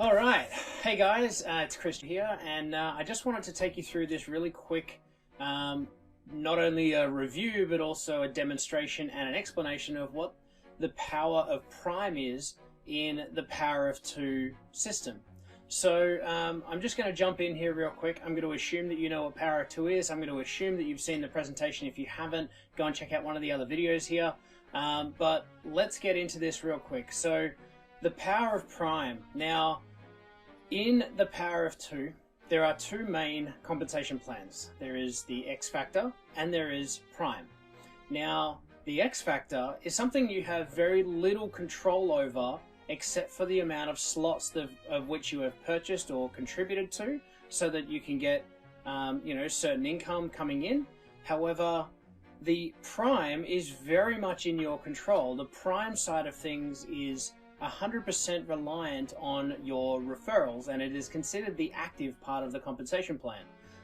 All right, hey guys, it's Chris here, and I just wanted to take you through this really quick, not only a review but also a demonstration and an explanation of what the power of Prime is in the Power of Two system. So I'm just going to jump in here real quick. I'm going to assume that you know what Power of Two is. I'm going to assume that you've seen the presentation. If you haven't, go and check out one of the other videos here. But let's get into this real quick. So the power of Prime. Now, in the Power of Two, there are two main compensation plans. There is the X Factor and there is Prime. Now, the X Factor is something you have very little control over except for the amount of slots of which you have purchased or contributed to, so that you can get certain income coming in. However, the Prime is very much in your control. The Prime side of things is 100% reliant on your referrals, and it is considered the active part of the compensation plan.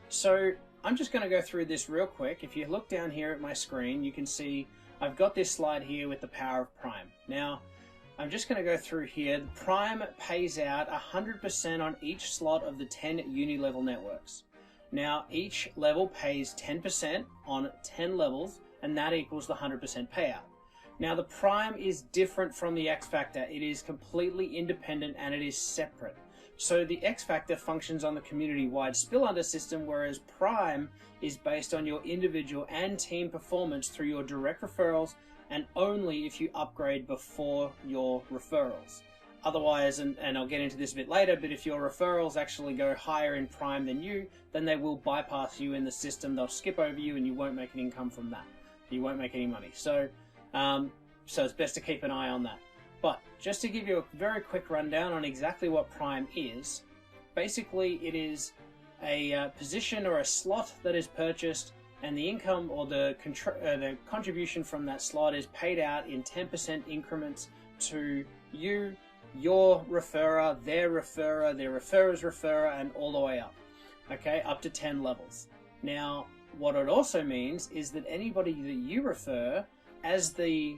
So I'm just going to go through this real quick. If you look down here at my screen, you can see I've got this slide here with the power of Prime. Now, I'm just going to go through here. The Prime pays out 100% on each slot of the 10 uni-level networks. Now, each level pays 10% on 10 levels, and that equals the 100% payout. Now, the Prime is different from the X Factor. It is completely independent and it is separate. So the X Factor functions on the community-wide spill-under system, whereas Prime is based on your individual and team performance through your direct referrals, and only if you upgrade before your referrals. Otherwise, and I'll get into this a bit later, but if your referrals actually go higher in Prime than you, then they will bypass you in the system. They'll skip over you and you won't make an income from that. You won't make any money. So it's best to keep an eye on that. But just to give you a very quick rundown on exactly what Prime is, basically it is a position or a slot that is purchased, and the income or the contribution from that slot is paid out in 10% increments to you, your referrer, their referrer's referrer, and all the way up. Okay, up to 10 levels. Now, what it also means is that anybody that you refer, as the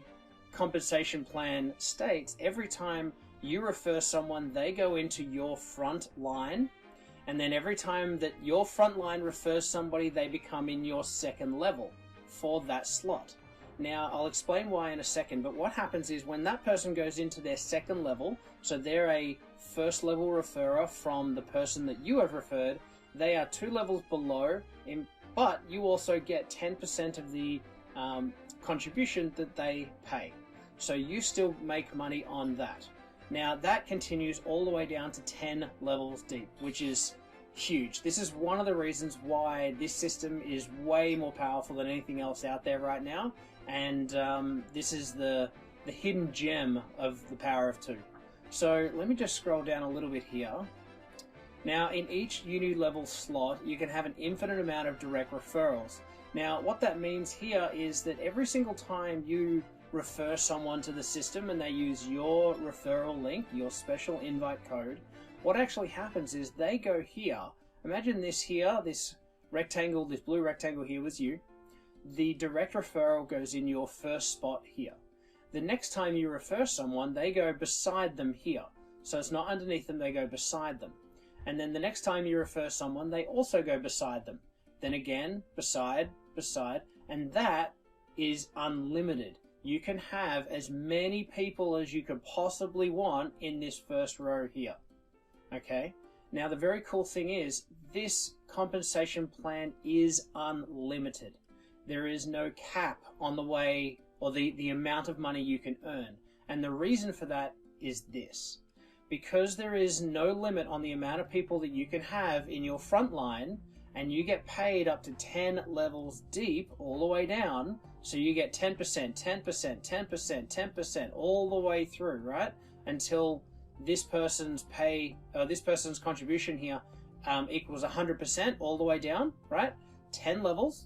compensation plan states, every time you refer someone, they go into your front line, and then every time that your front line refers somebody, they become in your second level for that slot. Now, I'll explain why in a second, but what happens is when that person goes into their second level, so they're a first level referrer from the person that you have referred, they are 2 levels below, but you also get 10% of the contribution that they pay. So you still make money on that. Now, that continues all the way down to 10 levels deep, which is huge. This is one of the reasons why this system is way more powerful than anything else out there right now, and this is the hidden gem of the Power of Two. So let me just scroll down a little bit here. Now, in each uni-level slot, you can have an infinite amount of direct referrals. Now, what that means here is that every single time you refer someone to the system and they use your referral link, your special invite code, what actually happens is they go here. Imagine this here, this rectangle, this blue rectangle here was you. The direct referral goes in your first spot here. The next time you refer someone, they go beside them here. So it's not underneath them, they go beside them. And then the next time you refer someone, they also go beside them. Then again, beside, and that is unlimited. You can have as many people as you could possibly want in this first row here. Okay? Now, the very cool thing is, this compensation plan is unlimited. There is no cap on the way or the amount of money you can earn. And the reason for that is this. Because there is no limit on the amount of people that you can have in your front line, and you get paid up to 10 levels deep all the way down, so you get 10%, 10%, 10%, 10%, all the way through, right? Until this person's this person's contribution here equals 100% all the way down, right? 10 levels,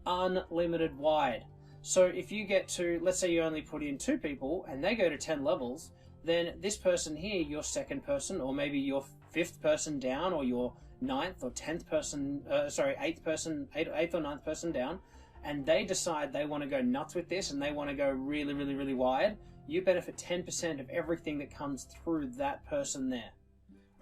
unlimited wide. So if you get to, let's say you only put in 2 people and they go to 10 levels, then this person here, your second person, or maybe your 5th person down, or your 9th or 10th person, 8th or 9th person down, and they decide they want to go nuts with this and they want to go really, really, really wide, you benefit 10% of everything that comes through that person there.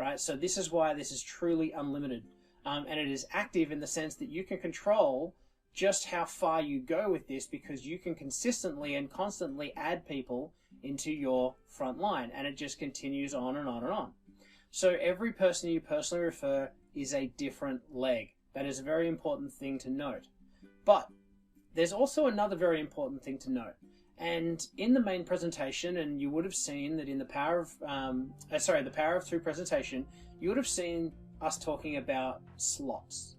right? So this is why this is truly unlimited. And it is active in the sense that you can control just how far you go with this, because you can consistently and constantly add people into your front line, and it just continues on and on and on. So every person you personally refer is a different leg. That is a very important thing to note. But there's also another very important thing to note. And in the main presentation, and you would have seen that in the Power of 2 presentation, you would have seen us talking about slots.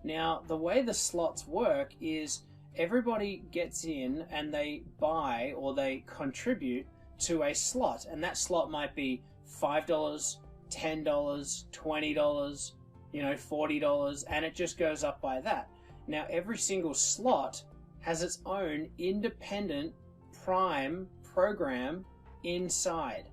Now, the way the slots work is everybody gets in and they buy or they contribute to a slot, and that slot might be $5, $10, $20, $40, and it just goes up by that. Now, every single slot has its own independent Prime program inside.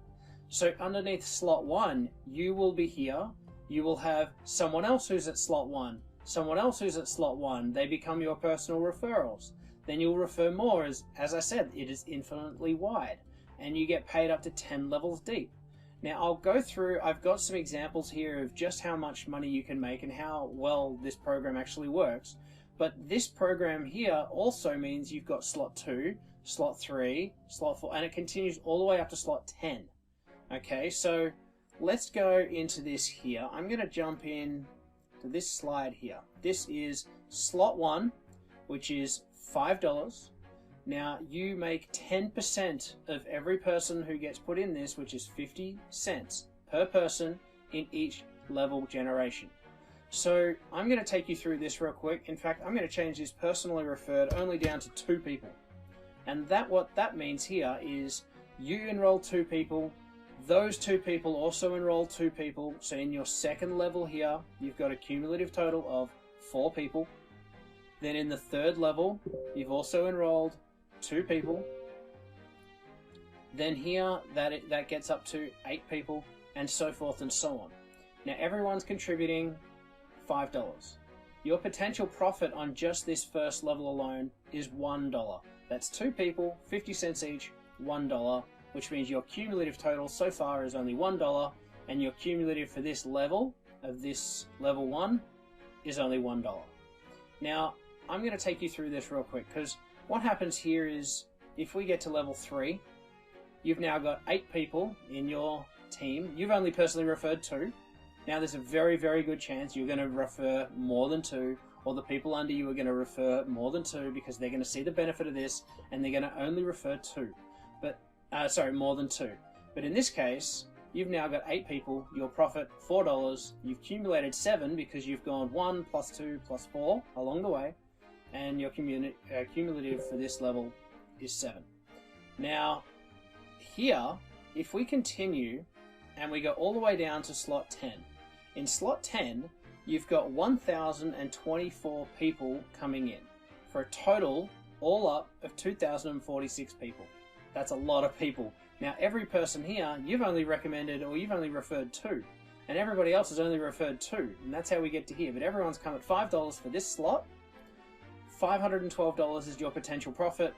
So underneath slot 1, you will be here. You will have someone else who's at slot 1, someone else who's at slot 1. They become your personal referrals. Then you'll refer more. As I said, it is infinitely wide, and you get paid up to 10 levels deep. Now I'll go through, I've got some examples here of just how much money you can make and how well this program actually works. But this program here also means you've got slot 2, slot 3, slot 4, and it continues all the way up to slot 10. Okay, so let's go into this here. I'm going to jump in to this slide here. This is slot 1, which is $5. Now you make 10% of every person who gets put in this, which is 50 cents per person in each level generation. So I'm going to take you through this real quick. In fact, I'm going to change this personally referred only down to 2 people. And what that means here is you enroll 2 people, those 2 people also enroll 2 people. So in your second level here, you've got a cumulative total of 4 people. Then in the third level, you've also enrolled 2 people. Then here, that gets up to 8 people, and so forth and so on. Now everyone's contributing $5. Your potential profit on just this first level alone is $1. That's 2 people, 50 cents each, $1, which means your cumulative total so far is only $1, and your cumulative for this level, of this level 1, is only $1. Now, I'm going to take you through this real quick, because what happens here is, if we get to level 3, you've now got 8 people in your team. You've only personally referred 2. Now there's a very, very good chance you're going to refer more than 2, or the people under you are going to refer more than 2, because they're going to see the benefit of this, and they're going to only refer 2. But, more than 2. But in this case, you've now got 8 people, your profit $4, you've accumulated 7 because you've gone 1 plus 2 plus 4 along the way, and your cumulative for this level is 7. Now, here, if we continue and we go all the way down to slot 10, in slot 10, you've got 1,024 people coming in, for a total, all up, of 2,046 people. That's a lot of people. Now, every person here, you've only recommended, or you've only referred 2, and everybody else has only referred 2, and that's how we get to here. But everyone's come at $5 for this slot. $512 is your potential profit,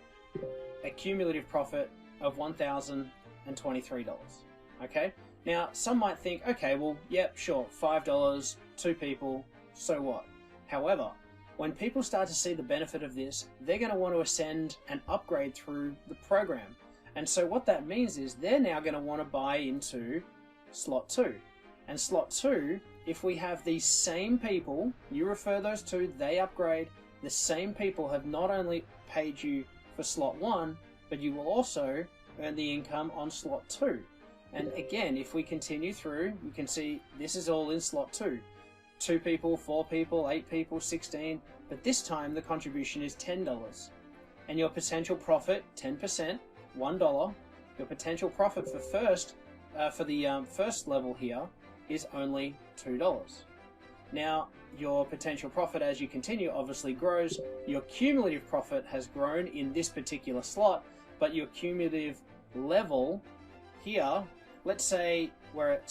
a cumulative profit of $1,023. Okay? Now, some might think, okay, well, yep, sure, $5, 2 people, so what? However, when people start to see the benefit of this, they're going to want to ascend and upgrade through the program. And so what that means is they're now going to want to buy into slot 2. And slot 2, if we have these same people, you refer those 2, they upgrade, the same people have not only paid you for slot 1, but you will also earn the income on slot 2. And again, if we continue through, you can see this is all in slot 2. 2 people, 4 people, 8 people, 16, but this time the contribution is $10. And your potential profit, 10%, $1. Your potential profit for the first level here is only $2. Now, your potential profit as you continue obviously grows. Your cumulative profit has grown in this particular slot, but your cumulative level here, let's say we're at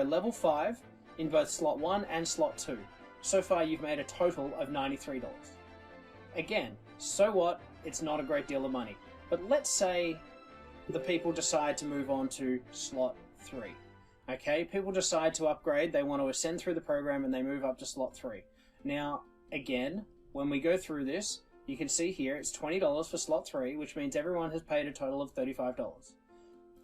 level 5 in both slot 1 and slot 2. So far you've made a total of $93. Again, so what? It's not a great deal of money. But let's say the people decide to move on to slot 3. Okay, people decide to upgrade, they want to ascend through the program, and they move up to slot 3. Now, again, when we go through this, you can see here it's $20 for slot 3, which means everyone has paid a total of $35.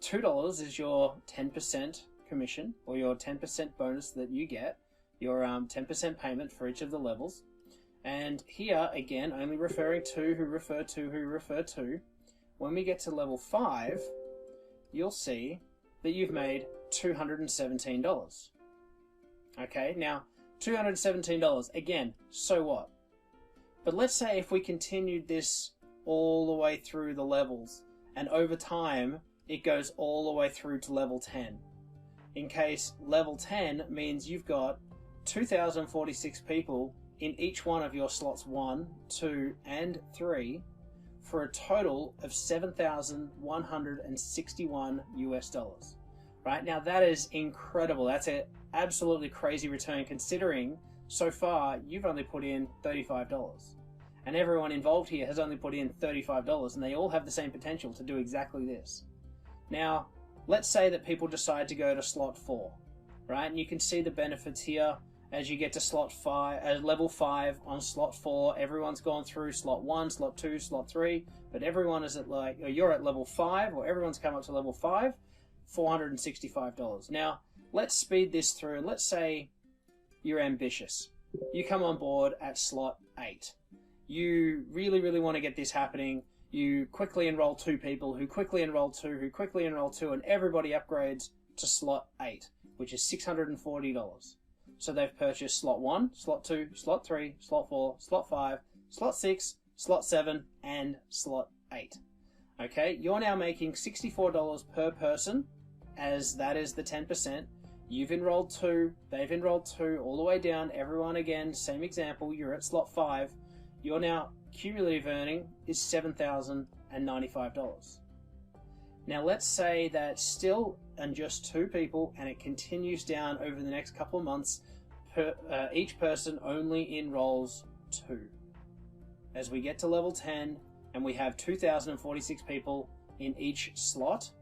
$2 is your 10% commission, or your 10% bonus that you get, your 10% payment for each of the levels. And here, again, only referring to who refer to who refer to. When we get to level 5, you'll see that you've made $217. Okay, now $217, again, so what? But let's say if we continued this all the way through the levels, and over time it goes all the way through to level 10. In case level 10 means you've got 2,046 people in each one of your slots 1, 2, and 3 for a total of $7,161 US. Right, now that is incredible. That's an absolutely crazy return considering so far you've only put in $35. And everyone involved here has only put in $35, and they all have the same potential to do exactly this. Now, let's say that people decide to go to slot 4, right? And you can see the benefits here as you get to slot 5, level 5 on slot 4. Everyone's gone through slot 1, slot 2, slot 3, but everyone is at or you're at level 5, or everyone's come up to level 5, $465. Now, let's speed this through, and let's say you're ambitious. You come on board at slot 8. You really, really want to get this happening. You quickly enroll 2 people, who quickly enroll 2, who quickly enroll 2, and everybody upgrades to slot 8, which is $640. So they've purchased slot 1, slot 2, slot 3, slot 4, slot 5, slot 6, slot 7, and slot 8. Okay, you're now making $64 per person, as that is the 10%. You've enrolled 2, they've enrolled 2, all the way down, everyone again, same example, you're at slot 5. Your now cumulative earning is $7,095. Now let's say that still and just 2 people, and it continues down over the next couple of months. Each person only enrolls 2. As we get to level 10 and we have 2,046 people in each slot,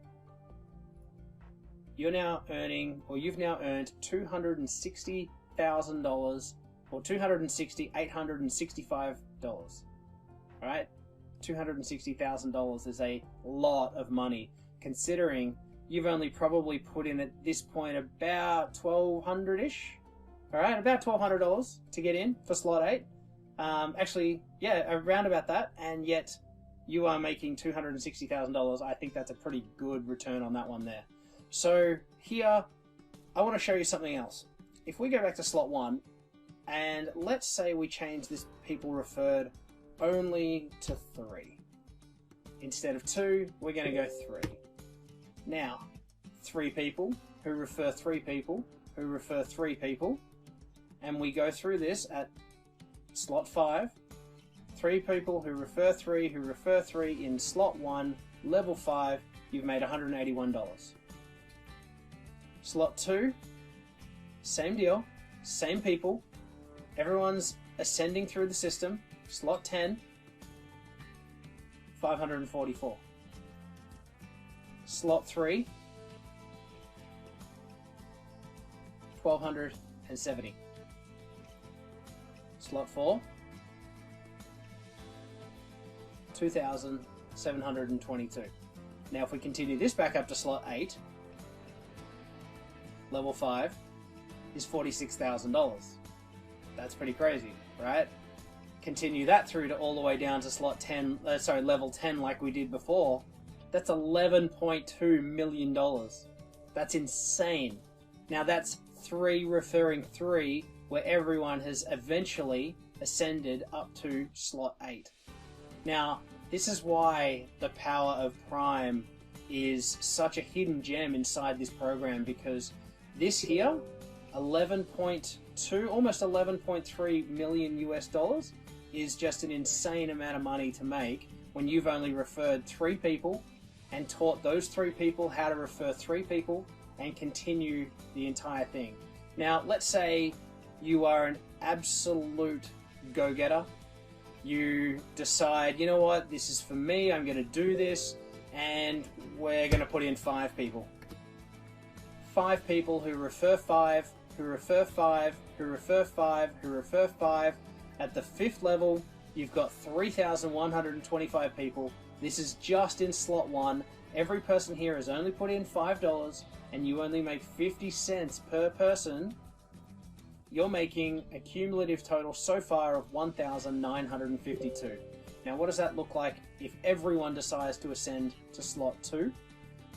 you're now earning, or you've now earned $260,000, or $260,865. Alright? $260,000 is a lot of money, considering you've only probably put in at this point about $1,200-ish. Alright, about $1,200 to get in for slot 8. Actually, yeah, around about that, and yet you are making $260,000. I think that's a pretty good return on that one there. So here, I want to show you something else. If we go back to slot 1, and let's say we change this people referred only to 3. Instead of 2, we're going to go 3. Now, 3 people who refer 3 people who refer 3 people, and we go through this at slot 5. 3 people who refer 3 in slot 1, level 5, you've made $181. Slot 2, same deal, same people, everyone's ascending through the system. Slot 10, $544. Slot 3, $1,270. Slot 4, $2,722. Now if we continue this back up to slot 8, level 5 is $46,000. That's pretty crazy, right? Continue that through to all the way down to slot 10, level 10 like we did before. That's $11.2 million. That's insane. Now that's 3 referring 3, where everyone has eventually ascended up to slot 8. Now, this is why the power of Prime is such a hidden gem inside this program, because this here, 11.2, almost 11.3 million US dollars, is just an insane amount of money to make when you've only referred 3 people and taught those 3 people how to refer 3 people and continue the entire thing. Now, let's say you are an absolute go-getter. You decide, you know what, this is for me, I'm going to do this, and we're going to put in 5 people. 5 people who refer 5, who refer 5, who refer 5, who refer 5. At the 5th level, you've got 3,125 people. This is just in slot 1. Every person here has only put in $5, and you only make 50 cents per person. You're making a cumulative total so far of 1,952. Now, what does that look like if everyone decides to ascend to slot 2?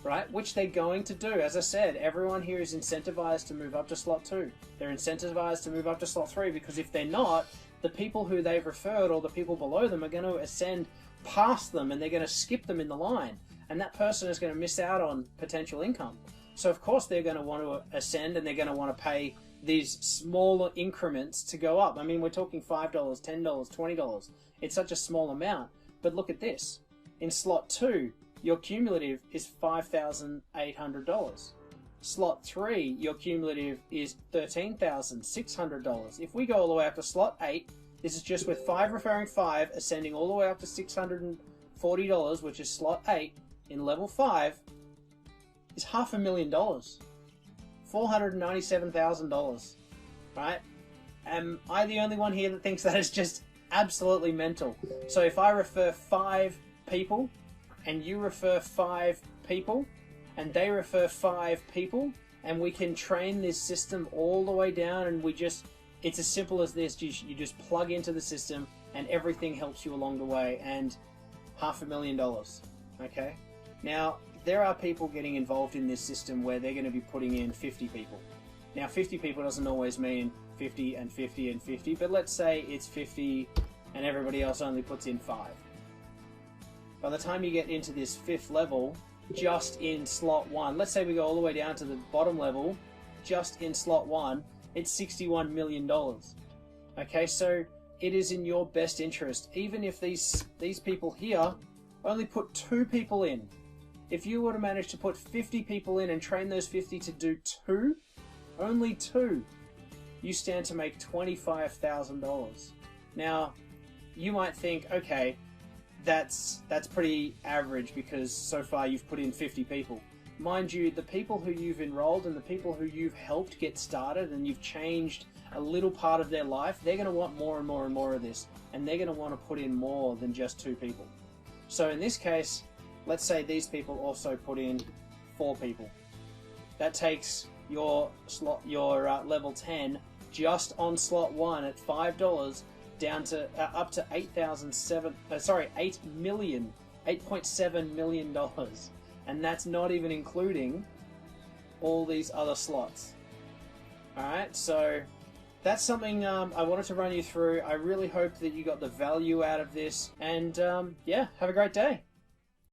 Right? Which they're going to do. As I said, everyone here is incentivized to move up to slot 2. They're incentivized to move up to slot 3, because if they're not, the people who they've referred or the people below them are going to ascend past them, and they're going to skip them in the line. And that person is going to miss out on potential income. So of course they're going to want to ascend, and they're going to want to pay these smaller increments to go up. I mean, we're talking $5, $10, $20. It's such a small amount. But look at this. In slot 2, your cumulative is $5,800. Slot 3, your cumulative is $13,600. If we go all the way up to slot 8, this is just with 5 referring 5, ascending all the way up to $640, which is slot 8 in level 5, is $500,000. $497,000. Right? Am I the only one here that thinks that is just absolutely mental? So if I refer 5 people, and you refer 5 people, and they refer 5 people, and we can train this system all the way down, and it's as simple as this. You just plug into the system, and everything helps you along the way, and $500,000. Okay? Now, there are people getting involved in this system where they're going to be putting in 50 people. Now, 50 people doesn't always mean 50 and 50 and 50, but let's say it's 50 and everybody else only puts in 5. By the time you get into this 5th level, just in slot 1, let's say we go all the way down to the bottom level, just in slot 1, it's $61 million. Okay, so it is in your best interest, even if these people here only put 2 people in. If you were to manage to put 50 people in and train those 50 to do 2, only 2, you stand to make $25,000. Now, you might think, okay, that's pretty average because so far you've put in 50 people. Mind you, the people who you've enrolled and the people who you've helped get started and you've changed a little part of their life, they're going to want more and more and more of this, and they're going to want to put in more than just 2 people. So in this case, let's say these people also put in 4 people. That takes your level 10 just on slot 1 at $5 down to up to $8.7 million, and that's not even including all these other slots. All right, so that's something I wanted to run you through. I really hope that you got the value out of this, and yeah, have a great day.